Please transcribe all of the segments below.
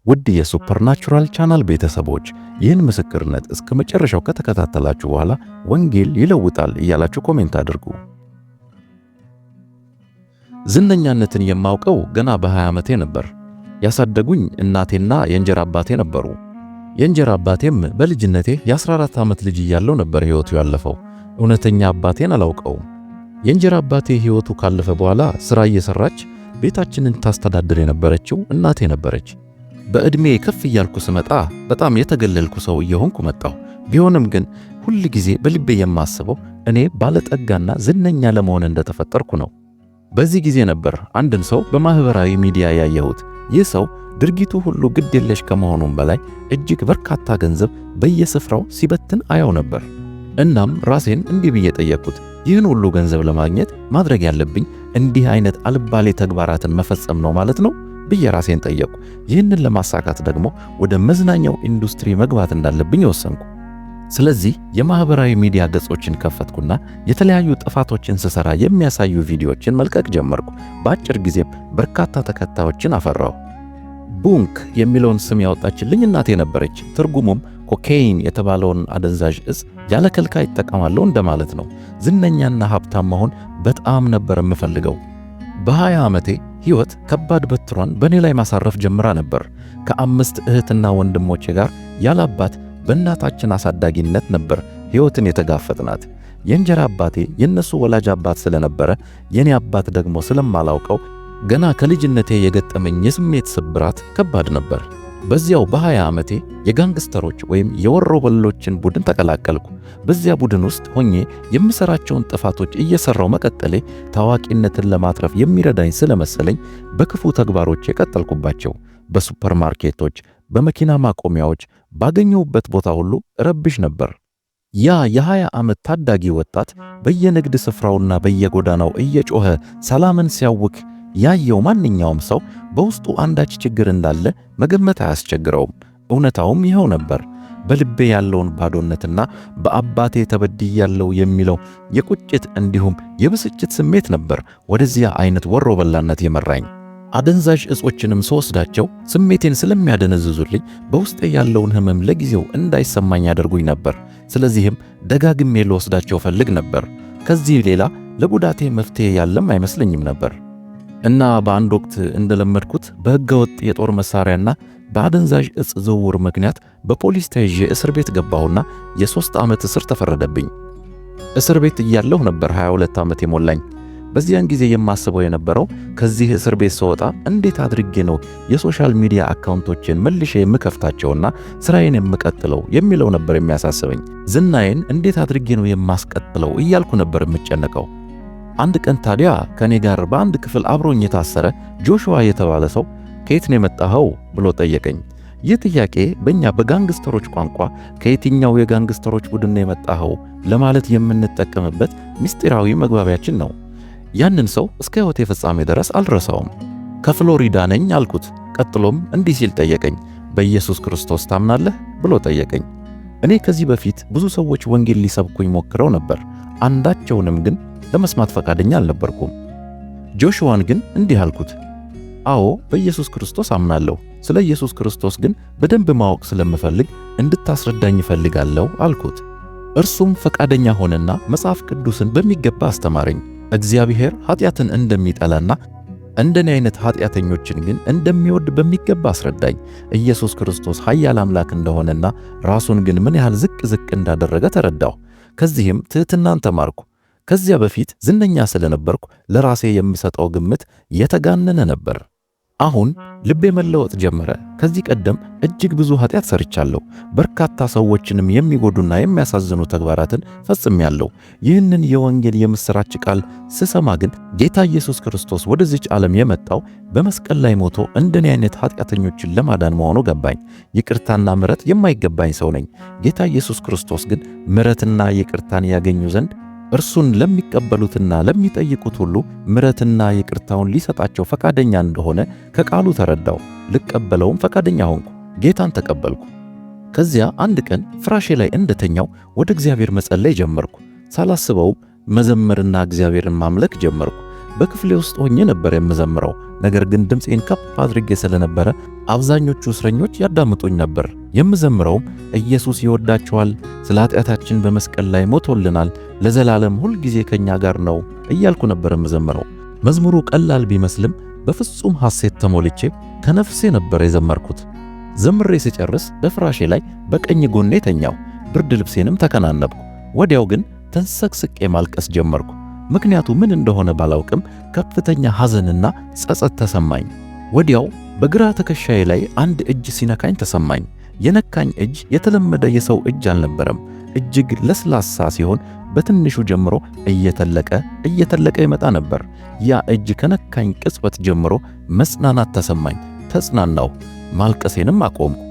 ውድ የሱፐርናቹራል ቻናል ቤተሰቦች ይህን ምስክርነት እስከ መጨረሻው ከተከታተላችሁ በኋላ ወንጌል ይለውጣል እያላችሁ ኮሜንት አድርጉ። ዝነኛነትን የማውቀው ገና በ20 ዓመቴ ነበር። ያሳደጉኝ እናቴና የእንጀራ አባቴ ነበሩ። የእንጀራ አባቴም በልጅነቴ የ14 ዓመት ልጅ እያለው ነበር ሕይወቱ ያለፈው። እውነተኛ አባቴን አላውቀውም። የእንጀራ አባቴ ሕይወቱ ካለፈ በኋላ ሥራ እየሰራች ቤታችንን ታስተዳድር የነበረችው እናቴ ነበረች። በዕድሜ ከፍ እያልኩ ስመጣ በጣም የተገለልኩ ሰው እየሆንኩ መጣሁ። ቢሆንም ግን ሁል ጊዜ በልቤ የማስበው እኔ ባለጠጋና ዝነኛ ለመሆን እንደተፈጠርኩ ነው። በዚህ ጊዜ ነበር አንድን ሰው በማህበራዊ ሚዲያ ያየሁት። ይህ ሰው ድርጊቱ ሁሉ ግድ የለሽ ከመሆኑም በላይ እጅግ በርካታ ገንዘብ በየስፍራው ሲበትን አያው ነበር። እናም ራሴን እንዲህ ብዬ ጠየቅኩት፣ ይህን ሁሉ ገንዘብ ለማግኘት ማድረግ ያለብኝ እንዲህ አይነት አልባሌ ተግባራትን መፈጸም ነው ማለት ነው ብዬ ራሴን ጠየቅኩ። ይህንን ለማሳካት ደግሞ ወደ መዝናኛው ኢንዱስትሪ መግባት እንዳለብኝ ወሰንኩ። ስለዚህ የማህበራዊ ሚዲያ ገጾችን ከፈትኩና የተለያዩ ጥፋቶችን ስሰራ የሚያሳዩ ቪዲዮዎችን መልቀቅ ጀመርኩ። በአጭር ጊዜም በርካታ ተከታዮችን አፈራሁ። ቡንክ የሚለውን ስም ያወጣችልኝ እናቴ ነበረች። ትርጉሙም ኮካይን የተባለውን አደንዛዥ እጽ ያለ ከልካይ እጠቀማለሁ እንደማለት ነው። ዝነኛና ሀብታም መሆን በጣም ነበር የምፈልገው። በ20 ዓመቴ ሕይወት ከባድ በትሯን በእኔ ላይ ማሳረፍ ጀምራ ነበር። ከ5 እህትና ወንድሞቼ ጋር ያለ አባት በእናታችን አሳዳጊነት ነበር ሕይወትን የተጋፈጥናት። የእንጀራ አባቴ የነሱ ወላጅ አባት ስለነበረ የኔ አባት ደግሞ ስለማላውቀው ገና ከልጅነቴ የገጠመኝ የስሜት ስብራት ከባድ ነበር። በዚያው በ20 ዓመቴ የጋንግስተሮች ወይም የወሮበሎችን ቡድን ተቀላቀልኩ። በዚያ ቡድን ውስጥ ሆኜ የምሰራቸውን ጥፋቶች እየሰራው መቀጠሌ ታዋቂነትን ለማትረፍ የሚረዳኝ ስለመሰለኝ በክፉ ተግባሮች የቀጠልኩባቸው። በሱፐርማርኬቶች፣ በመኪና ማቆሚያዎች፣ ባገኘሁበት ቦታ ሁሉ ረብሽ ነበር። ያ የ20 ዓመት ታዳጊ ወጣት በየንግድ ስፍራውና በየጎዳናው እየጮኸ ሰላምን ሲያውክ ያየው ማንኛውም ሰው በውስጡ አንዳች ችግር እንዳለ መገመት አያስቸግረውም። እውነታውም ይኸው ነበር። በልቤ ያለውን ባዶነትና በአባቴ ተበድያለሁ የሚለው የቁጭት እንዲሁም የብስጭት ስሜት ነበር ወደዚያ አይነት ወሮበላነት የመራኝ። አደንዛዥ እጾችንም ስወስዳቸው ስሜቴን ስለሚያደነዝዙልኝ በውስጤ ያለውን ሕመም ለጊዜው እንዳይሰማኝ ያደርጉኝ ነበር። ስለዚህም ደጋግሜ ልወስዳቸው ፈልግ ነበር። ከዚህ ሌላ ለጉዳቴ መፍትሄ ያለም አይመስለኝም ነበር። እና በአንድ ወቅት እንደለመድኩት በሕገወጥ የጦር መሳሪያና በአደንዛዥ እጽ ዝውውር ምክንያት በፖሊስ ተይዤ እስር ቤት ገባሁና የ3 ዓመት እስር ተፈረደብኝ። እስር ቤት እያለሁ ነበር 22 ዓመት የሞላኝ። በዚያን ጊዜ የማስበው የነበረው ከዚህ እስር ቤት ስወጣ እንዴት አድርጌ ነው የሶሻል ሚዲያ አካውንቶችን መልሼ የምከፍታቸውና ስራዬን የምቀጥለው የሚለው ነበር የሚያሳስበኝ። ዝናዬን እንዴት አድርጌ ነው የማስቀጥለው እያልኩ ነበር የምጨነቀው። አንድ ቀን ታዲያ ከኔ ጋር በአንድ ክፍል አብሮኝ የታሰረ ጆሹዋ የተባለ ሰው ከየት ነው የመጣኸው ብሎ ጠየቀኝ። ይህ ጥያቄ በእኛ በጋንግስተሮች ቋንቋ ከየትኛው የጋንግስተሮች ቡድን ነው የመጣኸው ለማለት የምንጠቀምበት ምስጢራዊ መግባቢያችን ነው። ያንን ሰው እስከ ሕይወቴ ፍጻሜ ድረስ አልረሳውም። ከፍሎሪዳ ነኝ አልኩት። ቀጥሎም እንዲህ ሲል ጠየቀኝ፣ በኢየሱስ ክርስቶስ ታምናለህ ብሎ ጠየቀኝ። እኔ ከዚህ በፊት ብዙ ሰዎች ወንጌል ሊሰብኩኝ ሞክረው ነበር። አንዳቸውንም ግን ለመስማት ፈቃደኛ አልነበርኩም። ጆሹዋን ግን እንዲህ አልኩት፣ አዎ በኢየሱስ ክርስቶስ አምናለሁ። ስለ ኢየሱስ ክርስቶስ ግን በደንብ ማወቅ ስለምፈልግ እንድታስረዳኝ እፈልጋለሁ አልኩት። እርሱም ፈቃደኛ ሆነና መጽሐፍ ቅዱስን በሚገባ አስተማረኝ። እግዚአብሔር ኃጢአትን እንደሚጠላና እንደኔ አይነት ኃጢአተኞችን ግን እንደሚወድ በሚገባ አስረዳኝ። ኢየሱስ ክርስቶስ ኃያል አምላክ እንደሆነና ራሱን ግን ምን ያህል ዝቅ እንዳደረገ ተረዳሁ። ከዚህም ትሕትናን ተማርኩ። ከዚያ በፊት ዝነኛ ስለነበርኩ ለራሴ የምሰጠው ግምት የተጋነነ ነበር። አሁን ልቤ መለወጥ ጀመረ። ከዚህ ቀደም እጅግ ብዙ ኃጢአት ሰርቻለሁ። በርካታ ሰዎችንም የሚጎዱና የሚያሳዝኑ ተግባራትን ፈጽሜያለሁ። ይህንን የወንጌል የምሥራች ቃል ስሰማ ግን ጌታ ኢየሱስ ክርስቶስ ወደዚች ዓለም የመጣው በመስቀል ላይ ሞቶ እንደኔ አይነት ኃጢአተኞችን ለማዳን መሆኑ ገባኝ። ይቅርታና ምሕረት የማይገባኝ ሰው ነኝ። ጌታ ኢየሱስ ክርስቶስ ግን ምሕረትና ይቅርታን ያገኙ ዘንድ እርሱን ለሚቀበሉትና ለሚጠይቁት ሁሉ ምሕረትና ይቅርታውን ሊሰጣቸው ፈቃደኛ እንደሆነ ከቃሉ ተረዳው። ልቀበለውም ፈቃደኛ ሆንኩ። ጌታን ተቀበልኩ። ከዚያ አንድ ቀን ፍራሼ ላይ እንደተኛው ወደ እግዚአብሔር መጸለይ ጀመርኩ። ሳላስበውም መዘመርና እግዚአብሔርን ማምለክ ጀመርኩ። በክፍሌ ውስጥ ሆኜ ነበር የምዘምረው። ነገር ግን ድምፄን ከፍ አድርጌ ስለነበረ አብዛኞቹ እስረኞች ያዳምጡኝ ነበር። የምዘምረውም ኢየሱስ ይወዳቸዋል፣ ስለ ኃጢአታችን በመስቀል ላይ ሞቶልናል፣ ለዘላለም ሁል ጊዜ ከኛ ጋር ነው እያልኩ ነበር የምዘምረው። መዝሙሩ ቀላል ቢመስልም በፍጹም ሐሴት ተሞልቼ ከነፍሴ ነበር የዘመርኩት። ዘምሬ ስጨርስ በፍራሼ ላይ በቀኝ ጎኔ ተኛው፣ ብርድ ልብሴንም ተከናነብኩ። ወዲያው ግን ተንሰቅስቄ ማልቀስ ጀመርኩ። ምክንያቱ ምን እንደሆነ ባላውቅም ከፍተኛ ሐዘንና ጸጸት ተሰማኝ። ወዲያው በግራ ትከሻዬ ላይ አንድ እጅ ሲነካኝ ተሰማኝ። የነካኝ እጅ የተለመደ የሰው እጅ አልነበረም። እጅግ ለስላሳ ሲሆን በትንሹ ጀምሮ እየተለቀ ይመጣ ነበር። ያ እጅ ከነካኝ ቅጽበት ጀምሮ መጽናናት ተሰማኝ። ተጽናናው፣ ማልቀሴንም አቆምኩ።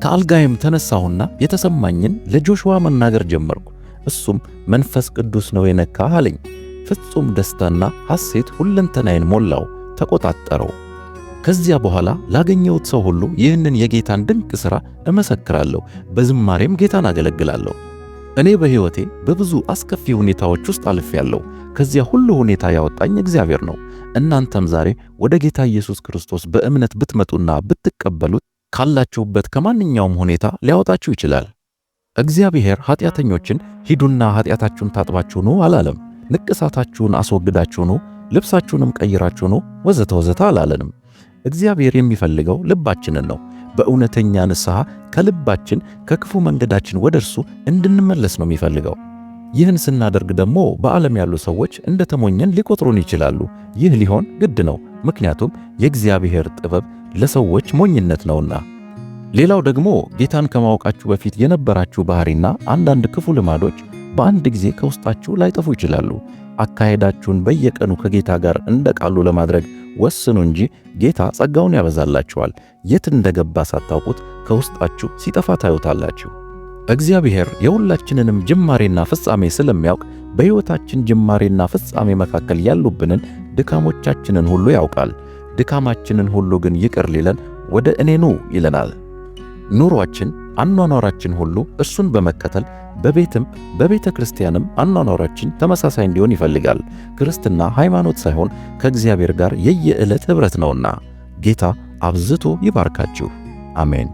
ከአልጋዬም ተነሳሁና የተሰማኝን ለጆሹዋ መናገር ጀመርኩ። እሱም መንፈስ ቅዱስ ነው የነካህ አለኝ። ፍጹም ደስታና ሐሴት ሁለንተናዬን ሞላው፣ ተቆጣጠረው። ከዚያ በኋላ ላገኘሁት ሰው ሁሉ ይህንን የጌታን ድንቅ ሥራ እመሰክራለሁ፣ በዝማሬም ጌታን አገለግላለሁ። እኔ በሕይወቴ በብዙ አስከፊ ሁኔታዎች ውስጥ አልፌያለሁ። ከዚያ ሁሉ ሁኔታ ያወጣኝ እግዚአብሔር ነው። እናንተም ዛሬ ወደ ጌታ ኢየሱስ ክርስቶስ በእምነት ብትመጡና ብትቀበሉት ካላችሁበት ከማንኛውም ሁኔታ ሊያወጣችሁ ይችላል። እግዚአብሔር ኃጢአተኞችን ሂዱና ኃጢአታችሁን ታጥባችሁ ኑ አላለም። ንቅሳታችሁን አስወግዳችሁ ኑ፣ ልብሳችሁንም ቀይራችሁ ኑ ወዘተ ወዘተ አላለንም። እግዚአብሔር የሚፈልገው ልባችንን ነው። በእውነተኛ ንስሐ ከልባችን ከክፉ መንገዳችን ወደ እርሱ እንድንመለስ ነው የሚፈልገው። ይህን ስናደርግ ደግሞ በዓለም ያሉ ሰዎች እንደተሞኘን ሊቆጥሩን ይችላሉ። ይህ ሊሆን ግድ ነው፣ ምክንያቱም የእግዚአብሔር ጥበብ ለሰዎች ሞኝነት ነውና። ሌላው ደግሞ ጌታን ከማወቃችሁ በፊት የነበራችሁ ባህሪና አንዳንድ ክፉ ልማዶች በአንድ ጊዜ ከውስጣችሁ ላይጠፉ ይችላሉ። አካሄዳችሁን በየቀኑ ከጌታ ጋር እንደ ቃሉ ለማድረግ ወስኑ እንጂ ጌታ ጸጋውን ያበዛላችኋል። የት እንደገባ ሳታውቁት ከውስጣችሁ ሲጠፋ ታዩታላችሁ። እግዚአብሔር የሁላችንንም ጅማሬና ፍጻሜ ስለሚያውቅ በሕይወታችን ጅማሬና ፍጻሜ መካከል ያሉብንን ድካሞቻችንን ሁሉ ያውቃል። ድካማችንን ሁሉ ግን ይቅር ሊለን ወደ እኔ ኑ ይለናል። ኑሯችን፣ አኗኗራችን ሁሉ እርሱን በመከተል በቤትም በቤተ ክርስቲያንም አኗኗራችን ተመሳሳይ እንዲሆን ይፈልጋል። ክርስትና ሃይማኖት ሳይሆን ከእግዚአብሔር ጋር የየዕለት ኅብረት ነውና። ጌታ አብዝቶ ይባርካችሁ። አሜን።